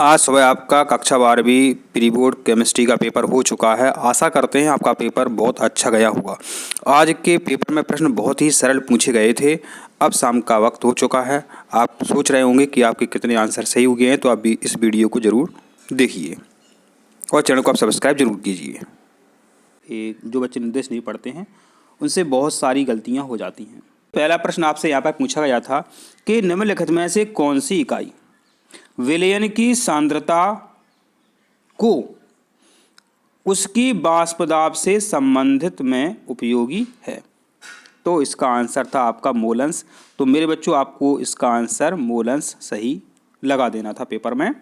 आज सुबह आपका कक्षा 12वीं प्री बोर्ड केमिस्ट्री का पेपर हो चुका है। आशा करते हैं आपका पेपर बहुत अच्छा गया होगा। आज के पेपर में प्रश्न बहुत ही सरल पूछे गए थे। अब शाम का वक्त हो चुका है। आप सोच रहे होंगे कि आपके कितने आंसर सही हो गए हैं, तो आप भी इस वीडियो को ज़रूर देखिए और चैनल को आप सब्सक्राइब जरूर कीजिए। जो बच्चे निर्देश नहीं पढ़ते हैं उनसे बहुत सारी गलतियाँ हो जाती हैं। पहला प्रश्न आपसे यहाँ पर पूछा गया था कि निम्नलिखित में से कौन सी इकाई विलयन की सांद्रता को उसकी वाष्प दाब से संबंधित में उपयोगी है। तो इसका आंसर था आपका मोलंस। तो मेरे बच्चों, आपको इसका आंसर मोलंस सही लगा देना था पेपर में,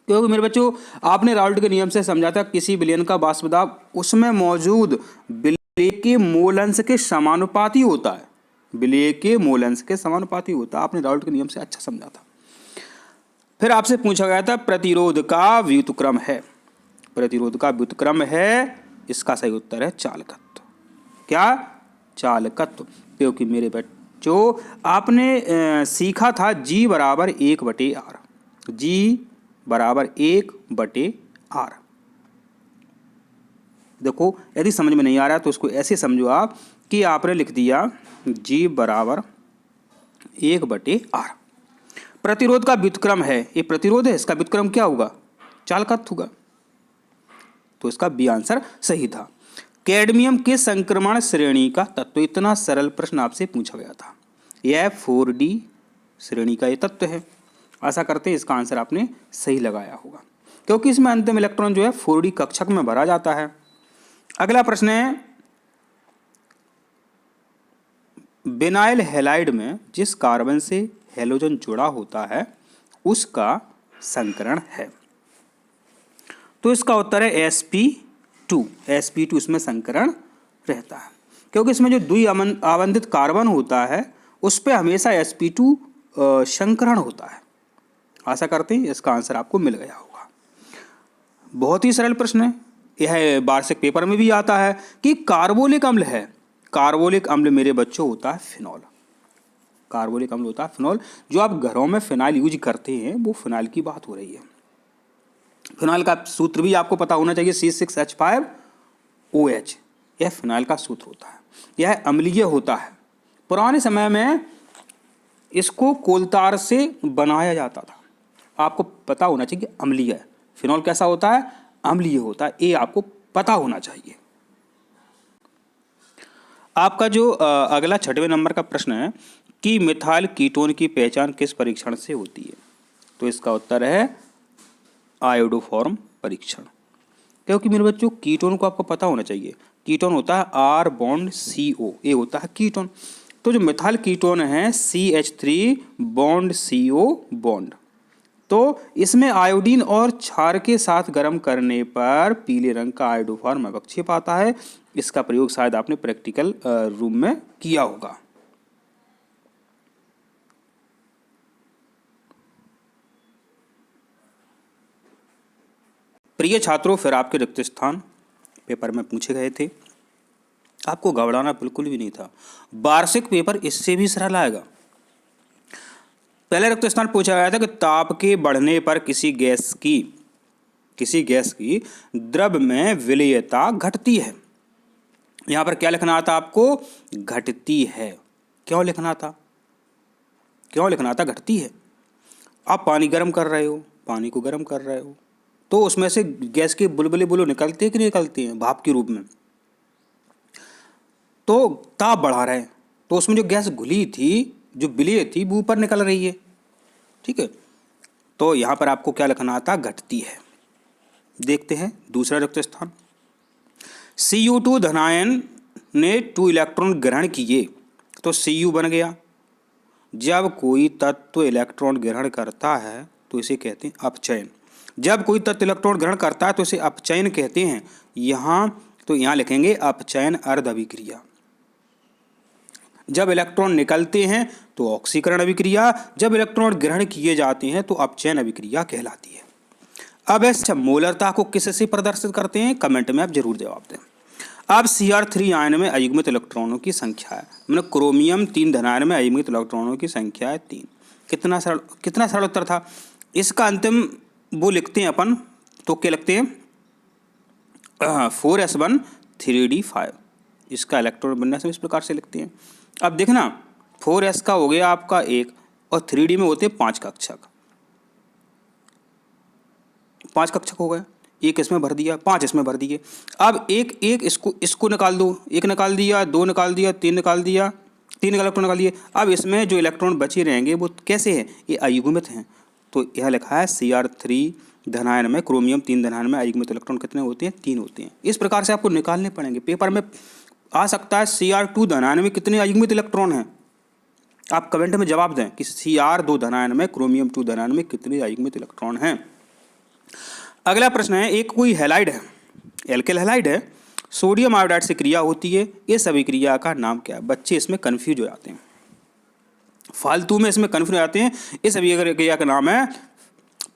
क्योंकि मेरे बच्चों आपने राउल्ट के नियम से समझा था किसी विलयन का वाष्प दाब उसमें मौजूद विलेय के मोलंस के समानुपाती होता है। विलेय के मोलंस के समानुपाती होता है। आपने राउल्ट के नियम से अच्छा समझा था। फिर आपसे पूछा गया था प्रतिरोध का व्युत्क्रम है। प्रतिरोध का व्युत्क्रम है, इसका सही उत्तर है चालकत्व। क्या? चालकत्व। क्योंकि मेरे बच्चों आपने सीखा था G बराबर 1/R। G बराबर 1/R। देखो, यदि समझ में नहीं आ रहा तो उसको ऐसे समझो आप कि आपने लिख दिया G बराबर 1/R। प्रतिरोध का व्युत्क्रम है, ये प्रतिरोध है, इसका व्युत्क्रम क्या होगा? चालकत्व होगा। तो इसका बी आंसर सही था। कैडमियम के संक्रमण श्रेणी का तत्व, इतना सरल प्रश्न आपसे पूछा गया था। यह 4D श्रेणी का ये तत्व है। आशा करते हैं इसका आंसर आपने सही लगाया होगा, क्योंकि इसमें अंतिम इलेक्ट्रॉन जो है 4D कक्षक में भरा जाता है। अगला प्रश्न है, विनाइल हैलाइड में जिस कार्बन से हैलोजन जुड़ा होता है उसका संकरण है। तो इसका उत्तर है sp2। sp2 इसमें संकरण रहता है, क्योंकि इसमें जो द्वि आवंधित कार्बन होता है उस पर हमेशा sp2 संकरण होता है। आशा करते हैं इसका आंसर आपको मिल गया होगा। बहुत ही सरल प्रश्न है। यह वार्षिक पेपर में भी आता है कि कार्बोलिक अम्ल है। कार्बोलिक अम्ल मेरे बच्चों होता है फिनॉल। कार्बोलिक अम्ल होता है फिनॉल। जो आप घरों में फिनाइल यूज करते हैं वो फिनाइल की बात हो रही है। फिनाइल का सूत्र भी आपको पता होना चाहिए, C6H5OH। यह फिनाइल का सूत्र होता है। यह अम्लीय होता है। पुराने समय में इसको कोलतार से बनाया जाता था। आपको पता होना चाहिए अम्लीय है। फिनॉल कैसा होता है? अम्लीय होता है। ये आपको पता होना चाहिए। आपका जो अगला 6वें नंबर का प्रश्न है कि मिथाइल कीटोन की पहचान किस परीक्षण से होती है। तो इसका उत्तर है आयोडोफॉर्म परीक्षण। क्योंकि मेरे बच्चों कीटोन को आपको पता होना चाहिए। कीटोन होता है R बॉन्ड CO, ये होता है कीटोन। तो जो मिथाइल कीटोन है CH3 बॉन्ड CO बॉन्ड। तो इसमें आयोडीन और क्षार के साथ गर्म करने पर पीले रंग का आयोडोफॉर्म अवक्षेप आता है। इसका प्रयोग शायद आपने प्रैक्टिकल रूम में किया होगा। प्रिय छात्रों, फिर आपके रिक्त स्थान पेपर में पूछे गए थे। आपको घबराना बिल्कुल भी नहीं था। वार्षिक पेपर इससे भी सरल आएगा। पहले रिक्त स्थान पूछा गया था कि ताप के बढ़ने पर किसी गैस की द्रव में विलेयता घटती है। यहां पर क्या लिखना था आपको? घटती है। क्यों लिखना था? घटती है। आप पानी गर्म कर रहे हो, पानी को गर्म कर रहे हो, तो उसमें से गैस के बुलबुले निकलते हैं कि नहीं निकलते हैं भाप के रूप में। तो ताप बढ़ा रहे हैं, तो उसमें जो गैस घुली थी, जो विलेय थी, वो ऊपर निकल रही है। ठीक है, तो यहां पर आपको क्या लिखना था? घटती है। देखते हैं दूसरा रिक्त स्थान। Cu2 धनायन ने 2 इलेक्ट्रॉन ग्रहण किए, तो Cu बन गया। जब कोई तत्व इलेक्ट्रॉन ग्रहण करता है तो इसे कहते हैं अपचयन। जब कोई तत्व इलेक्ट्रॉन ग्रहण करता है तो इसे अपचयन कहते हैं। यहाँ लिखेंगे अपचयन अर्ध अभिक्रिया। जब इलेक्ट्रॉन निकलते हैं तो ऑक्सीकरण अभिक्रिया, जब इलेक्ट्रॉन ग्रहण किए जाते हैं तो अपचयन अभिक्रिया कहलाती है। अब इस मोलरता को किससे प्रदर्शित करते हैं? कमेंट में आप जरूर जवाब दें। अब Cr3 आयन में अयुग्मित इलेक्ट्रॉनों की संख्या है, मतलब क्रोमियम 3 धनायन में अयुग्मित इलेक्ट्रॉनों की संख्या है 3। कितना सरल उत्तर था। इसका अंतिम वो लिखते हैं अपन, तो क्या लिखते हैं 4s1 3d5, इसका इलेक्ट्रॉन विन्यास हम इस प्रकार से लिखते हैं। अब देखना 4s का हो गया आपका 1 और 3d में होते हैं 5 कक्षक, 5 कक्षक हो गए, एक इसमें भर दिया, 5 इसमें भर दिए। अब एक एक इसको निकाल दो, 1 निकाल दिया, 2 निकाल दिया, 3 निकाल दिया, 3 इलेक्ट्रॉन निकाल दिए। अब इसमें जो इलेक्ट्रॉन बचे रहेंगे वो कैसे हैं, ये अयुग्मित हैं। तो यह लिखा है Cr3 धनायन में क्रोमियम 3 धनायन में अयुग्मित इलेक्ट्रॉन कितने होते हैं, 3 होते हैं। इस प्रकार से आपको निकालने पड़ेंगे। पेपर में आ सकता है Cr2 धनायन में कितने अयुग्मित इलेक्ट्रॉन हैं, आप कमेंट में जवाब दें कि Cr2 धनायन में क्रोमियम 2 धनायन में कितने अयुग्मित इलेक्ट्रॉन हैं। अगला प्रश्न है, एक कोई हैलाइड है, एल्किल हैलाइड है, सोडियम आयोडाइड से क्रिया होती है, इस अभिक्रिया का नाम क्या है। बच्चे इसमें कन्फ्यूज हो जाते हैं, फालतू में इसमें कन्फ्यूज हो जाते हैं। इस अभिक्रिया का नाम है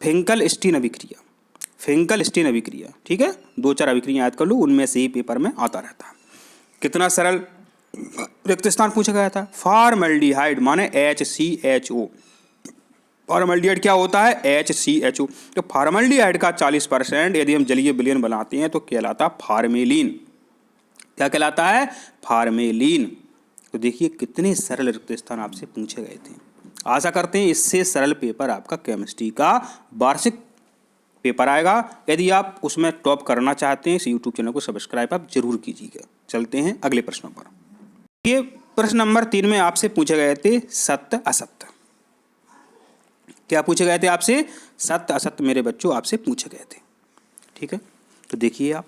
फिंकल स्टीन अभिक्रिया, फिंकल स्टीन अभिक्रिया। ठीक है, 2-4 अभिक्रिया याद कर लो, उनमें से ही पेपर में आता रहता है। कितना सरल रिक्त स्थान पूछा गया था। फॉर्मल्डिहाइड माने HCHO, फॉर्मल्डिहाइड क्या होता है, HCHO। तो फॉर्मल्डिहाइड का 40% यदि हम जलीय विलयन बनाते हैं तो कहलाता फार्मेलिन। क्या कहलाता है, फार्मेलिन। तो देखिए कितने सरल रिक्त स्थान आपसे पूछे गए थे। आशा करते हैं इससे सरल पेपर आपका केमिस्ट्री का वार्षिक पेपर आएगा। यदि आप उसमें टॉप करना चाहते हैं इस यूट्यूब चैनल को सब्सक्राइब आप जरूर कीजिएगा। चलते हैं अगले प्रश्नों पर। ये प्रश्न नंबर 3 में आपसे पूछे गए थे सत्य असत्य। क्या पूछे गए थे आपसे, सत्य असत्य मेरे बच्चों आपसे पूछे गए थे। ठीक है, तो देखिए आप,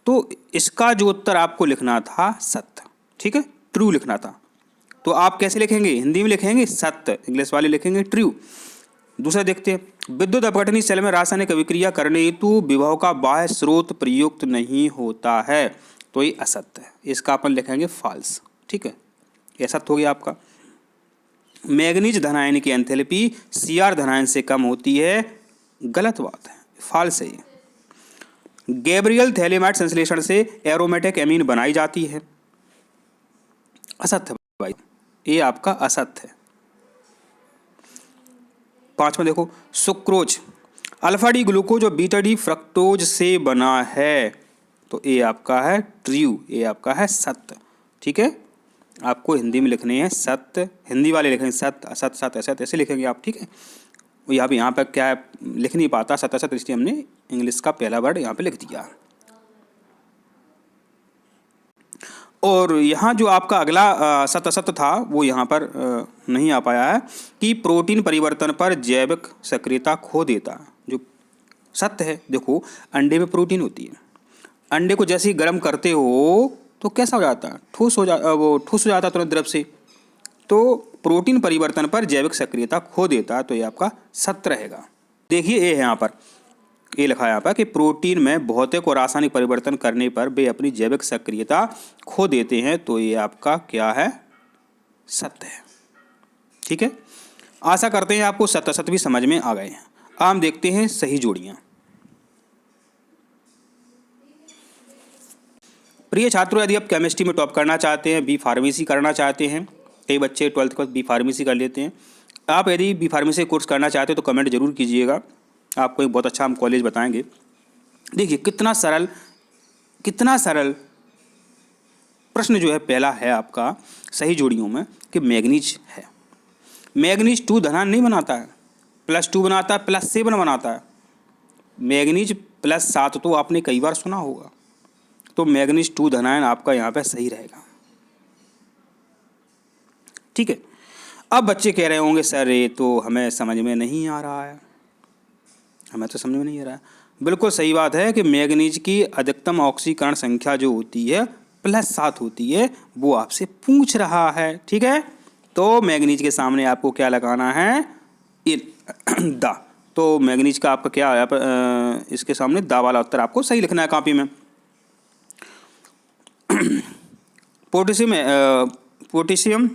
तो इसका जो उत्तर आपको लिखना था सत्य, ठीक है, ट्रू लिखना था। तो आप कैसे लिखेंगे, हिंदी में लिखेंगे सत्य, इंग्लिश वाले लिखेंगे ट्रू। दूसरा देखते हैं, विद्युत अपघटनी सेल में रासायनिक अभिक्रिया करने हेतु विभव का बाह्य स्रोत प्रयुक्त नहीं होता है, तो ये असत्य है, इसका अपन लिखेंगे फॉल्स। ठीक है, ये असत्य हो गया आपका। मैग्नीज धनायन की एंथैल्पी Cr धनायन से कम होती है, गलत बात है, फॉल्स है ये। गैब्रियल थैलेमाइड संश्लेषण से एरोमेटिक एमीन बनाई जाती है, असत्य भाई, ये आपका असत्य है। 5वां देखो, सुक्रोज अल्फा डी ग्लूकोज और बीटा डी फ्रक्टोज से बना है, तो ये आपका है ट्रू, ये आपका है सत्य। ठीक है, आपको हिंदी में लिखने हैं सत्य, हिंदी वाले लिखेंगे सत्य असत्य सत्य असत्य ऐसे लिखेंगे आप। ठीक है, यहाँ पर क्या है, लिख नहीं पाता सत्य असत्य, इसलिए हमने इंग्लिश का पहला वर्ड यहाँ पे लिख दिया। और यहाँ जो आपका अगला सत्य असत्य था वो यहाँ पर नहीं आ पाया है कि प्रोटीन परिवर्तन पर जैविक सक्रियता खो देता। जो सत्य है, देखो अंडे में प्रोटीन होती है, अंडे को जैसे ही गर्म करते हो तो कैसा हो जाता है, ठोस हो जाता है तुरंत द्रव से। तो प्रोटीन परिवर्तन पर जैविक सक्रियता खो देता है, तो ये आपका सत्य रहेगा। देखिए ये है यहाँ पर, ये लिखा है यहाँ पर कि प्रोटीन में भौतिक और रासायनिक परिवर्तन करने पर वे अपनी जैविक सक्रियता खो देते हैं, तो ये आपका क्या है, सत्य है। ठीक है, आशा करते हैं आपको सत्य असत्य भी समझ में आ गए हैं। हम देखते हैं सही जोड़ियाँ। प्रिय छात्रों, यदि आप केमिस्ट्री में टॉप करना चाहते हैं, बी फार्मेसी करना चाहते हैं, कई बच्चे 12th के बाद बी फार्मेसी कर लेते हैं, आप यदि बी फार्मेसी कोर्स करना चाहते हैं तो कमेंट जरूर कीजिएगा, आपको एक बहुत अच्छा हम कॉलेज बताएंगे। देखिए कितना सरल प्रश्न जो है पहला है आपका सही जोड़ियों में कि मैग्नीज है। मैग्नीज 2 धनायन नहीं बनाता है, +2 बनाता है, +7 बनाता है। मैग्नीज +7 तो आपने कई बार सुना होगा, तो मैग्नीज 2 धनायन आपका यहाँ पे सही रहेगा। ठीक है, अब बच्चे कह रहे होंगे सर ये तो हमें समझ में नहीं आ रहा है, हमें तो समझ में नहीं आ रहा है। बिल्कुल सही बात है कि मैग्नीज की अधिकतम ऑक्सीकरण संख्या जो होती है +7 होती है, वो आपसे पूछ रहा है। ठीक है, तो मैग्नीज के सामने आपको क्या लगाना है, दा। तो मैग्नीज का आपका क्या है, इसके सामने दा वाला उत्तर आपको सही लिखना है कॉपी में। Potassium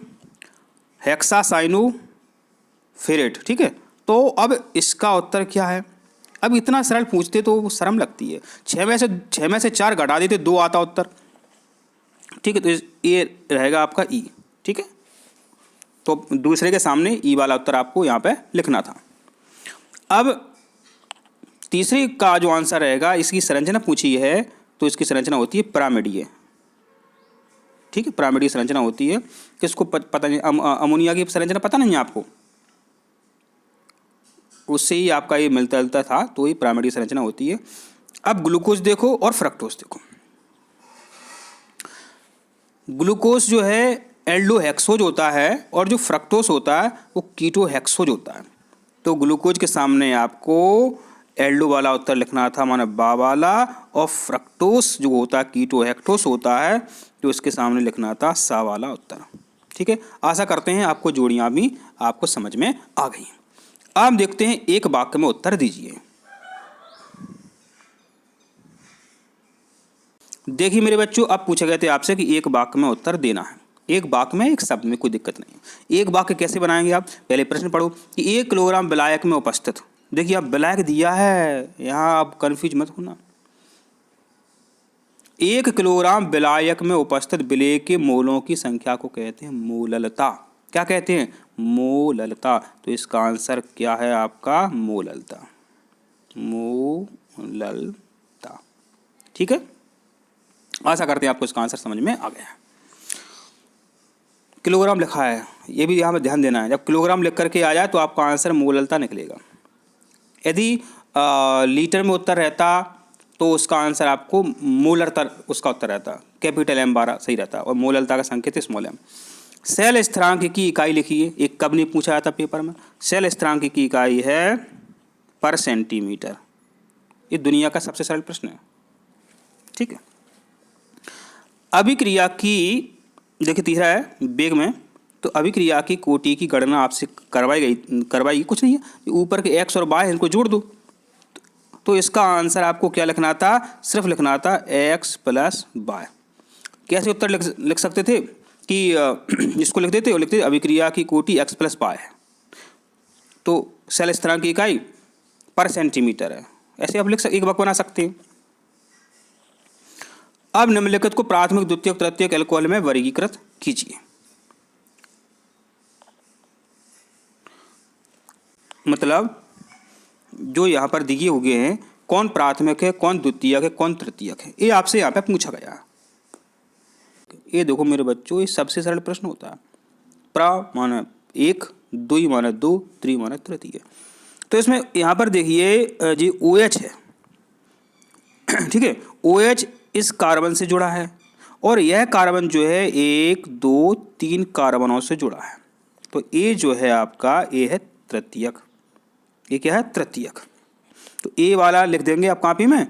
hexacyanoferrate. ठीक है, तो अब इसका उत्तर क्या है। अब इतना सरल पूछते तो वो शर्म लगती है, 6 में से 4 घटा देते 2 आता उत्तर। ठीक है, तो ये रहेगा आपका ई। ठीक है, तो दूसरे के सामने ई वाला उत्तर आपको यहाँ पे लिखना था। अब तीसरे का जो आंसर रहेगा, इसकी संरचना पूछी है तो इसकी संरचना होती है पिरामिडीय। ठीक है, पिरामिडीय संरचना होती है। किसको पता नहीं, अमोनिया की संरचना पता नहीं है आपको, उससे ही आपका ये मिलता जुलता था, तो ये पिरामिडीय संरचना होती है। अब ग्लूकोज देखो और फ्रक्टोज देखो। ग्लूकोज जो है एल्डोहेक्सोज होता है और जो फ्रक्टोज होता है वो कीटोहेक्सोज होता है। तो ग्लूकोज के सामने आपको एल्डो वाला उत्तर लिखना था, माने बा वाला, और फ्रक्टोज जो होता है कीटोहेक्टोस होता है, तो इसके सामने लिखना था सा वाला उत्तर। ठीक है, आशा करते हैं आपको जोड़ियाँ भी आपको समझ में आ गई। अब देखते हैं एक वाक्य में उत्तर दीजिए। देखिए मेरे बच्चों, अब पूछे गए थे आपसे कि एक वाक्य में उत्तर देना है। एक वाक्य में, एक शब्द में, कोई दिक्कत नहीं है। एक वाक्य कैसे बनाएंगे आप, पहले प्रश्न पढ़ो कि 1 किलोग्राम विलायक में उपस्थित। देखिए आप विलायक दिया है, यहाँ आप कन्फ्यूज मत होना। 1 किलोग्राम विलायक में उपस्थित विलेय के मोलों की संख्या को कहते हैं मोललता। क्या कहते हैं, मोललता। तो इसका आंसर क्या है आपका, मोललता। मोललता। ठीक है, आशा करते हैं आपको इसका आंसर समझ में आ गया है। किलोग्राम लिखा है, ये भी यहाँ पर ध्यान देना है। जब किलोग्राम लिख करके आ जाए तो आपका आंसर मोललता निकलेगा। यदि लीटर में उत्तर रहता तो उसका आंसर आपको मोलरता उसका उत्तर रहता, कैपिटल M 12 सही रहता, और मोललता का संकेत स्मॉल m। सेल स्थिरांक की इकाई लिखिए। एक कब नहीं पूछा जाता पेपर में। सेल स्थिरांक की इकाई है पर सेंटीमीटर। ये दुनिया का सबसे सरल प्रश्न है। ठीक है, अभिक्रिया की, देखिए तीसरा है वेग में, तो अभिक्रिया की कोटि की गणना आपसे करवाई कुछ नहीं है, ऊपर के x और y इनको जोड़ दो। तो इसका आंसर आपको क्या लिखना था, सिर्फ लिखना था x प्लस y। कैसे उत्तर लिख सकते थे कि इसको लिख देते, और लिखते अभिक्रिया की कोटि x प्लस y है, तो सेल स्थिरांक की इकाई पर सेंटीमीटर है। ऐसे आप एक वाक्य बना सकते हैं। अब निम्नलिखित को प्राथमिक, द्वितीयक, तृतीयक एल्कोहल में वर्गीकृत कीजिए। मतलब जो यहाँ पर दिए हुए हैं, कौन प्राथमिक है, कौन द्वितीयक है, कौन तृतीयक है, ये आपसे यहाँ पे पूछा गया है। ये देखो मेरे बच्चों, ये सबसे सरल प्रश्न होता है। प्रा माना 1, द्वि माना 2, त्रि माना तृतीय। तो इसमें यहाँ पर देखिए जी OH है। ठीक है, OH इस कार्बन से जुड़ा है और यह कार्बन जो है 1, 2, 3 कार्बनों से जुड़ा है। तो ये जो है आपका, ये है तृतीयक। ये क्या है, तृतीयक। तो ए वाला लिख देंगे आप कॉपी में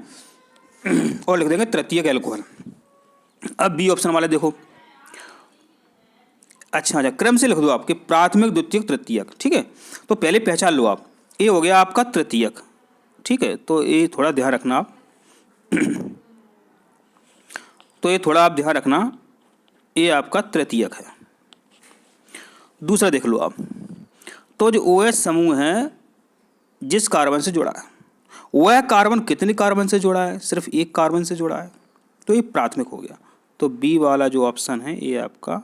और लिख देंगे तृतीयक एल्कोहल। अब बी ऑप्शन वाला देखो, अच्छा क्रम से लिख दो आपके, प्राथमिक, द्वितीयक, तृतीयक। ठीक है, तो पहले पहचान लो आप, ये हो गया आपका तृतीयक। ठीक है, तो ये थोड़ा ध्यान रखना आप तो ये थोड़ा आप ध्यान रखना, ये आपका तृतीयक है। दूसरा देख लो आप, तो जो OH समूह है जिस कार्बन से जुड़ा है, वह कार्बन कितने कार्बन से जुड़ा है, सिर्फ एक कार्बन से जुड़ा है, तो ये प्राथमिक हो गया। तो बी वाला जो ऑप्शन है ये आपका,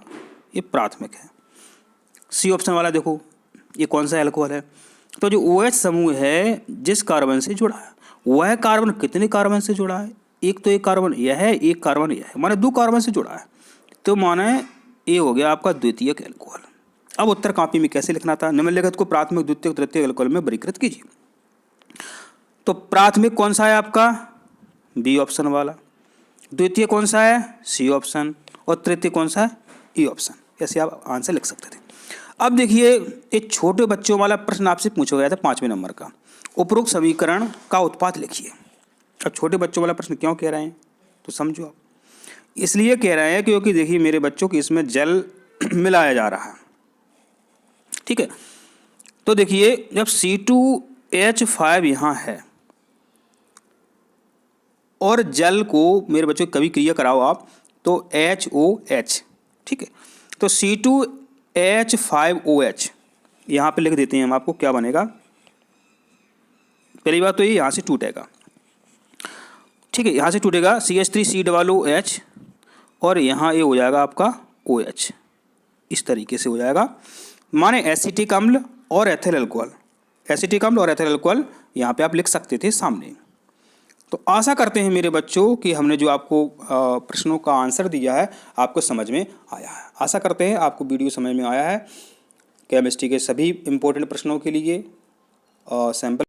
ये प्राथमिक है। सी ऑप्शन वाला देखो, ये कौन सा एल्कोहल है, तो जो OH समूह है जिस कार्बन से जुड़ा है, वह कार्बन कितने कार्बन से जुड़ा है, एक तो एक कार्बन यह है, एक कार्बन यह है, माने 2 कार्बन से जुड़ा है, तो माने ये हो गया आपका द्वितीयक एल्कोहल। अब उत्तर कॉपी में कैसे लिखना था, निम्नलिखित को प्राथमिक, द्वितीयक, तृतीयक एल्कोहल में वर्गीकृत कीजिए। तो प्राथमिक कौन सा है आपका, बी ऑप्शन वाला, द्वितीय कौन सा है, सी ऑप्शन, और तृतीय कौन सा है, ई ऑप्शन। ऐसे आप आंसर लिख सकते थे। अब देखिए एक छोटे बच्चों वाला प्रश्न आपसे पूछा गया था 5वें नंबर का, उपरोक्त समीकरण का उत्पाद लिखिए। अब छोटे बच्चों वाला प्रश्न क्यों कह रहे हैं तो समझो आप, इसलिए कह रहे हैं क्योंकि देखिए मेरे बच्चों की इसमें जल मिलाया जा रहा है। ठीक है, तो देखिए जब C2H5 यहाँ है और जल को मेरे बच्चों कभी क्रिया कराओ आप तो HOH। ठीक है, तो C2H5OH यहाँ पे लिख देते हैं हम, आपको क्या बनेगा, पहली बात तो ये यहाँ से टूटेगा। ठीक है, यहाँ से टूटेगा CH3COOH और यहाँ ये हो जाएगा आपका OH, इस तरीके से हो जाएगा। माने एसिटिक अम्ल और एथिल अल्कोहल, एसिटिक अम्ल और एथिल अल्कोहल यहाँ पे आप लिख सकते थे सामने। तो आशा करते हैं मेरे बच्चों कि हमने जो आपको प्रश्नों का आंसर दिया है आपको समझ में आया है। आशा करते हैं आपको वीडियो समझ में आया है। केमिस्ट्री के सभी इम्पोर्टेंट प्रश्नों के लिए सैंपल